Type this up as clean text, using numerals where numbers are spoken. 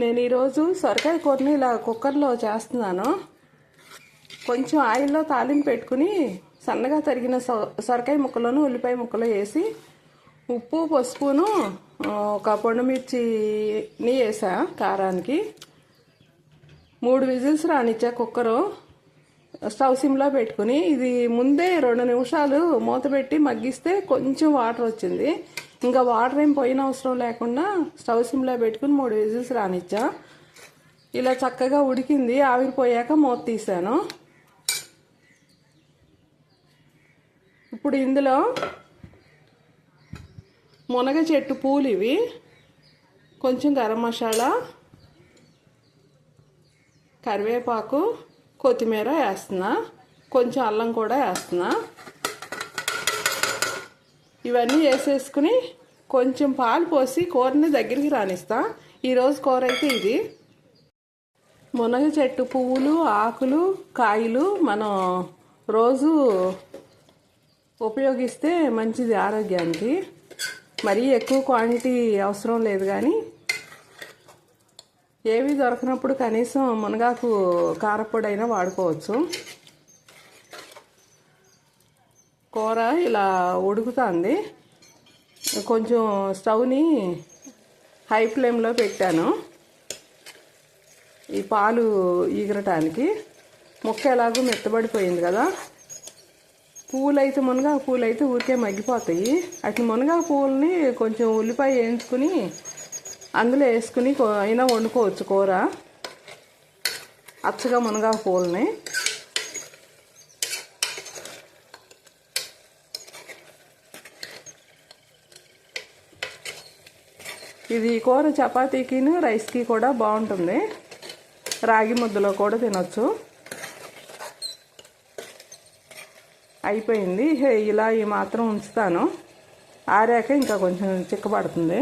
నేను ఈరోజు సొరకాయ కూరని ఇలా కుక్కర్లో చేస్తున్నాను. కొంచెం ఆయిల్లో తాలింపు పెట్టుకుని సన్నగా తరిగిన సొరకాయ ముక్కలను ఉల్లిపాయ ముక్కలు వేసి ఉప్పు పసుపును ఒక పొండుమిర్చిని వేసా కారానికి. 3 విజిల్స్ రానిచ్చా కుక్కరు. స్టవ్ సిమ్లో పెట్టుకుని ఇది ముందే 2 నిమిషాలు మూత పెట్టి మగ్గిస్తే కొంచెం వాటర్ వచ్చింది. ఇంకా వాటర్ ఏం పోయిన అవసరం లేకుండా స్టవ్ సిమ్లో పెట్టుకుని 3 విజిల్స్ రానిచ్చా. ఇలా చక్కగా ఉడికింది. ఆవిరిపోయాక మూత తీసాను. ఇప్పుడు ఇందులో మునగ చెట్టు పూలు ఇవి, కొంచెం గరం మసాలా, కరివేపాకు, కొత్తిమీర వేస్తున్నా, కొంచెం అల్లం కూడా వేస్తున్నా. ఇవన్నీ వేసేసుకుని కొంచెం పాలు పోసి కూరని దగ్గరికి రానిస్తా. ఈరోజు కూర అయితే ఇది. మునగ చెట్టు పువ్వులు, ఆకులు, కాయలు మనం రోజు ఉపయోగిస్తే మంచిది ఆరోగ్యానికి. మరీ ఎక్కువ క్వాంటిటీ అవసరం లేదు, కానీ ఏవి దొరకనప్పుడు కనీసం మునగాకు కారపొడి అయినా వాడుకోవచ్చు. కూర ఇలా ఉడుకుతుంది. కొంచెం స్టవ్ని హై ఫ్లేమ్లో పెట్టాను ఈ పాలు ఈగరటానికి. ముక్క ఎలాగో మెత్తబడిపోయింది కదా. పువ్వులైతే మునగాకు పువ్వులు అయితే ఊరికే మగ్గిపోతాయి. అట్లా మునగాకు పువ్వులని కొంచెం ఉల్లిపాయ వేయించుకుని అందులో వేసుకుని అయినా వండుకోవచ్చు కూర, అచ్చగా మునగాకు పువ్వులని. ఇది కూర చపాతీకిను రైస్కి కూడా బాగుంటుంది. రాగి ముద్దలో కూడా తినొచ్చు. అయిపోయింది. ఇలా ఈ మాత్రం ఉంచుతాను. ఆరాక ఇంకా కొంచెం చిక్కబడుతుంది.